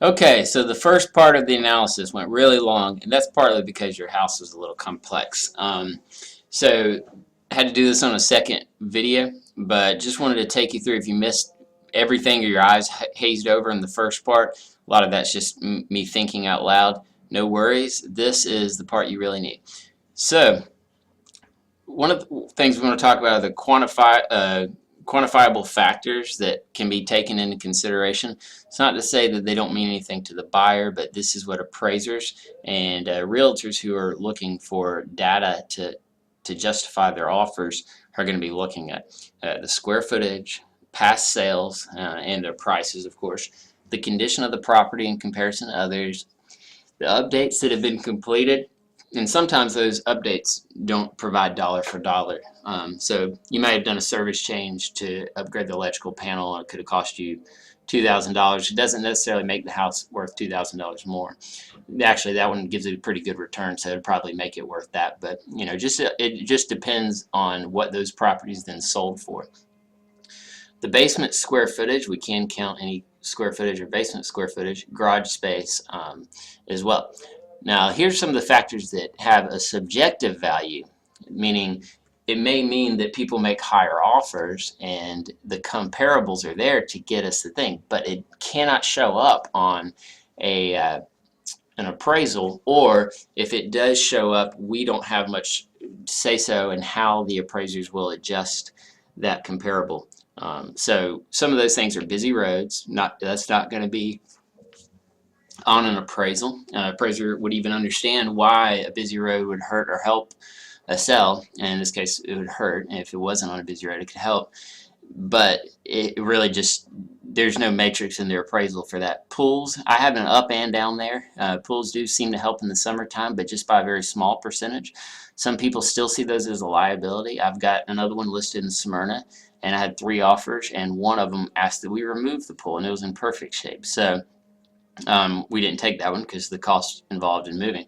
Okay, so the first part of the analysis went really long, and that's partly because your house was a little complex. So I had to do this on a second video, but just wanted to take you through if you missed everything or your eyes hazed over in the first part. A lot of that's just me thinking out loud. No worries, this is the part you really need. So one of the things we want to talk about are the quantifiable factors that can be taken into consideration. It's not to say that they don't mean anything to the buyer, but this is what appraisers and realtors who are looking for data to justify their offers are going to be looking at. The square footage, past sales, and their prices, of course, the condition of the property in comparison to others, the updates that have been completed, and sometimes those updates don't provide dollar for dollar. So you may have done a service change to upgrade the electrical panel, and it could have cost you $2,000. It doesn't necessarily make the house worth $2,000 more. Actually, that one gives it a pretty good return, so it'd probably make it worth that. But you know, it just depends on what those properties then sold for. The basement square footage, we can count any square footage or basement square footage, garage space as well. Now, here's some of the factors that have a subjective value, meaning it may mean that people make higher offers and the comparables are there to get us the thing, but it cannot show up on an appraisal, or if it does show up, we don't have much say so in how the appraisers will adjust that comparable. So some of those things are busy roads. That's not going to be on an appraisal. Appraiser would even understand why a busy road would hurt or help a sell. And in this case, it would hurt. And if it wasn't on a busy road, it could help. But it really just, there's no matrix in their appraisal for that. Pools, I have an up and down there. Pools do seem to help in the summertime, but just by a very small percentage. Some people still see those as a liability. I've got another one listed in Smyrna, and I had 3 offers, and one of them asked that we remove the pool, and it was in perfect shape. So we didn't take that one because of the cost involved in moving.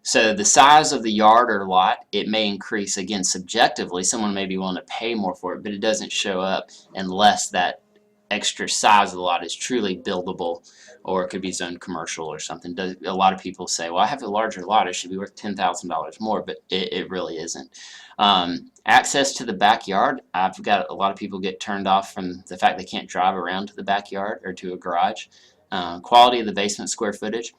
So the size of the yard or lot, it may increase. Again, subjectively, someone may be willing to pay more for it, but it doesn't show up unless that extra size of the lot is truly buildable, or it could be zoned commercial or something. A lot of people say, well, I have a larger lot, it should be worth $10,000 more, but it really isn't. Access to the backyard, I've got a lot of people get turned off from the fact they can't drive around to the backyard or to a garage. Quality of the basement square footage.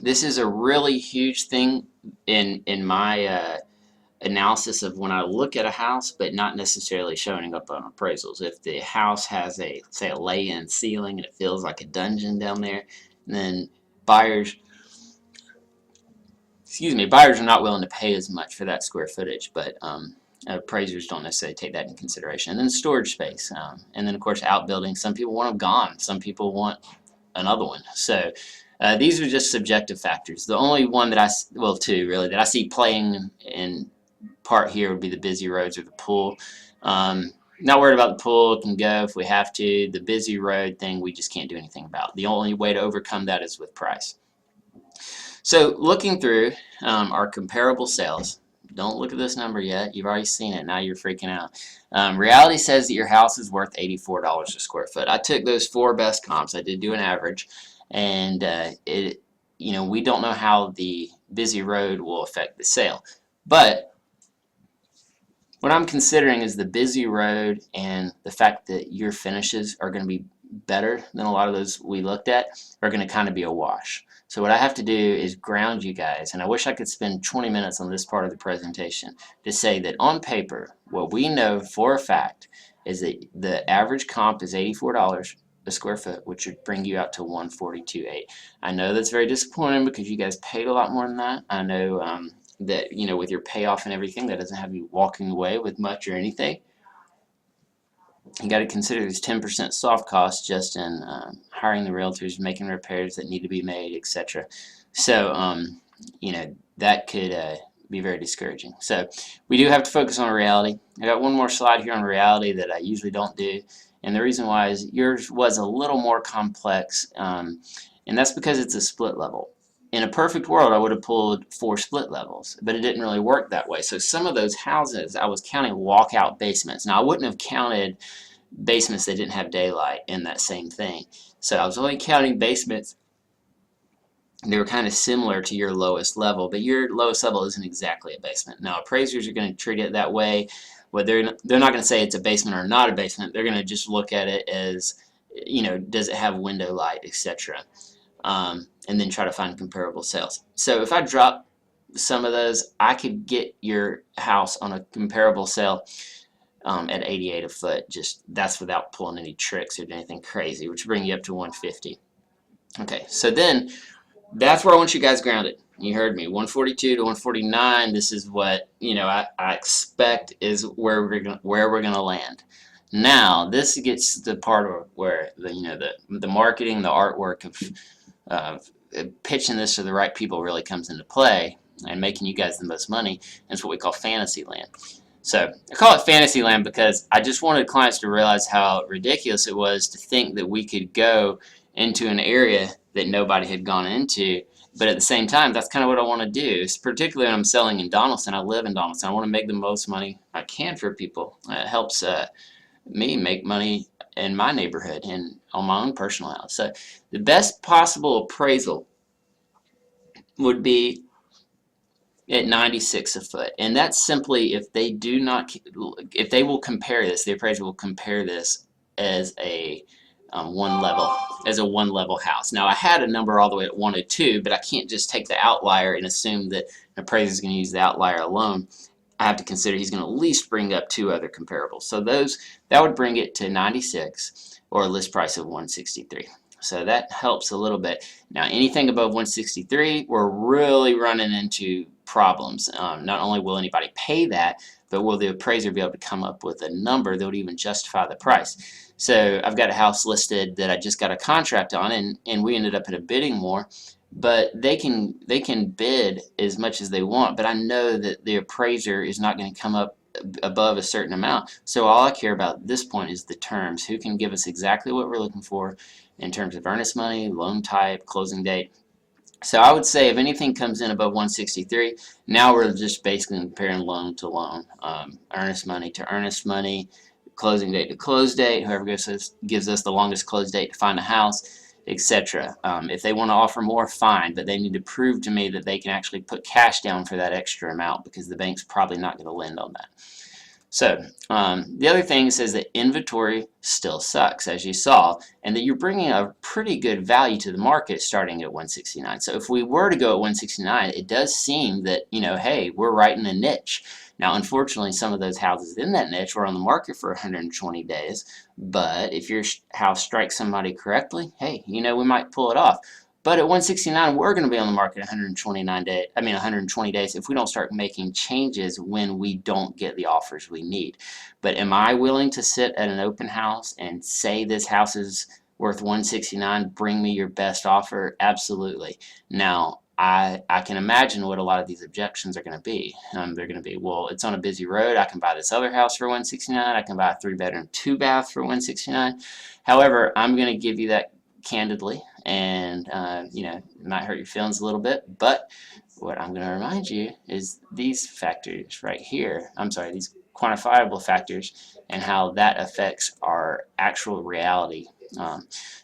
This is a really huge thing in my analysis of when I look at a house, but not necessarily showing up on appraisals. If the house has say a lay-in ceiling and it feels like a dungeon down there, then buyers are not willing to pay as much for that square footage, but appraisers don't necessarily take that into consideration. And then storage space, and then of course outbuildings. Some people want them gone, some people want another one. So these are just subjective factors. The only one that two really, that I see playing in part here would be the busy roads or the pool. Not worried about the pool, it can go if we have to. The busy road thing, we just can't do anything about. The only way to overcome that is with price. So looking through our comparable sales, don't look at this number yet. You've already seen it. Now you're freaking out. Reality says that your house is worth $84 a square foot. I took those 4 best comps. I did do an average, and we don't know how the busy road will affect the sale. But what I'm considering is the busy road and the fact that your finishes are going to be better than a lot of those we looked at are going to kind of be a wash. So what I have to do is ground you guys, and I wish I could spend 20 minutes on this part of the presentation to say that on paper, what we know for a fact is that the average comp is $84 a square foot, which would bring you out to $142.8. I know that's very disappointing because you guys paid a lot more than that. I know that with your payoff and everything, that doesn't have you walking away with much or anything. You got to consider there's 10% soft costs just in hiring the realtors, making repairs that need to be made, etc. So that could be very discouraging. So we do have to focus on reality. I got one more slide here on reality that I usually don't do, and the reason why is yours was a little more complex, and that's because it's a split level. In a perfect world, I would have pulled 4 split levels, but it didn't really work that way. So some of those houses, I was counting walkout basements. Now, I wouldn't have counted basements that didn't have daylight in that same thing. So I was only counting basements they were kind of similar to your lowest level, but your lowest level isn't exactly a basement. Now, appraisers are going to treat it that way. Well, they're not going to say it's a basement or not a basement. They're going to just look at it as, does it have window light, etc. And then try to find comparable sales. So if I drop some of those, I could get your house on a comparable sale at 88 a foot. Just that's without pulling any tricks or anything crazy, which would bring you up to 150. Okay, so then that's where I want you guys grounded. You heard me, 142 to 149. This is what I expect is where we're gonna land. Now this gets to the part of where the marketing, the artwork of pitching this to the right people really comes into play and making you guys the most money. And it's what we call fantasy land. So I call it fantasy land because I just wanted clients to realize how ridiculous it was to think that we could go into an area that nobody had gone into. But at the same time, that's kind of what I want to do. Particularly when I'm selling in Donaldson. I live in Donaldson. I want to make the most money I can for people. It helps me make money in my neighborhood and on my own personal house. So the best possible appraisal would be at 96 a foot, and that's simply if they will compare this, the appraiser will compare this as a one level house. Now I had a number all the way at 102, but I can't just take the outlier and assume that an appraiser is going to use the outlier alone. I have to consider he's going to at least bring up two other comparables. So that would bring it to 96 or a list price of 163. So that helps a little bit. Now anything above 163, we're really running into problems. Not only will anybody pay that, but will the appraiser be able to come up with a number that would even justify the price? So I've got a house listed that I just got a contract on, and we ended up at a bidding war. But they can bid as much as they want, but I know that the appraiser is not going to come up above a certain amount. So all I care about at this point is the terms. Who can give us exactly what we're looking for in terms of earnest money, loan type, closing date. So I would say if anything comes in above 163, now we're just basically comparing loan to loan, earnest money to earnest money, closing date to close date, whoever gives us the longest close date to find a house, etc. If they want to offer more, fine, but they need to prove to me that they can actually put cash down for that extra amount, because the bank's probably not going to lend on that. So the other thing says that inventory still sucks, as you saw, and that you're bringing a pretty good value to the market starting at 169. So if we were to go at 169, it does seem that, hey, we're right in a niche. Now, unfortunately, some of those houses in that niche were on the market for 120 days, but if your house strikes somebody correctly, hey, we might pull it off. But at 169, we're going to be on the market 120 days if we don't start making changes when we don't get the offers we need. But am I willing to sit at an open house and say this house is worth 169, bring me your best offer? Absolutely. Now, I can imagine what a lot of these objections are going to be. They're going to be, well, it's on a busy road. I can buy this other house for 169. I can buy a 3-bedroom, 2-bath for 169. However, I'm going to give you that candidly, and it might hurt your feelings a little bit, but what I'm going to remind you is these factors right here, these quantifiable factors, and how that affects our actual reality.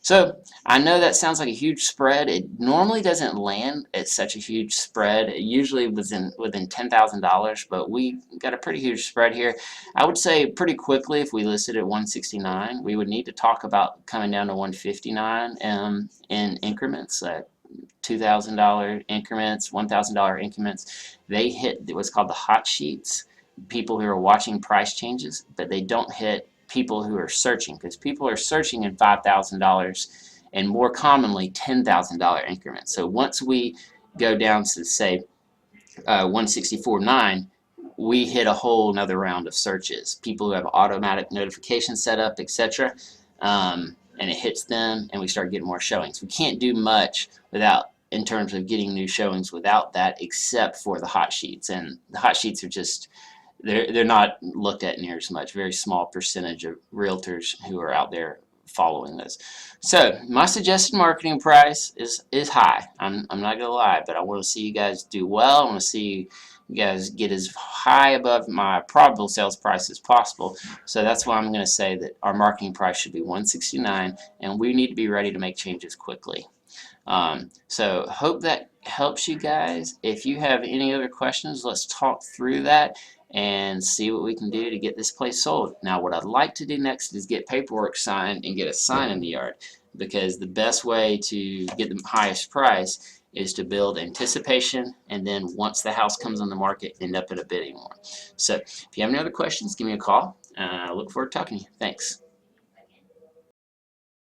So I know that sounds like a huge spread. It normally doesn't land at such a huge spread. It usually within $10,000, but we got a pretty huge spread here. I would say pretty quickly, if we listed at 169, we would need to talk about coming down to 159 in increments. $2,000 increments, $1,000 increments. They hit what's called the hot sheets, people who are watching price changes, but they don't hit people who are searching, because people are searching in $5,000 and more commonly $10,000 increments. So once we go down to say 164.9, we hit a whole another round of searches. People who have automatic notification set up, etc. And it hits them, and we start getting more showings. We can't do much in terms of getting new showings without that, except for the hot sheets. And the hot sheets are just, they're not looked at near as much. Very small percentage of realtors who are out there following this. So my suggested marketing price is high. I'm not gonna lie, but I want to see you guys do well. I want to see We guys get as high above my probable sales price as possible. So that's why I'm going to say that our marketing price should be 169, and we need to be ready to make changes quickly. So hope that helps you guys. If you have any other questions, let's talk through that and see what we can do to get this place sold. Now, what I'd like to do next is get paperwork signed and get a sign in the yard, because the best way to get the highest price is to build anticipation, and then once the house comes on the market, end up at a bidding war. So if you have any other questions, give me a call. I look forward to talking to you. Thanks.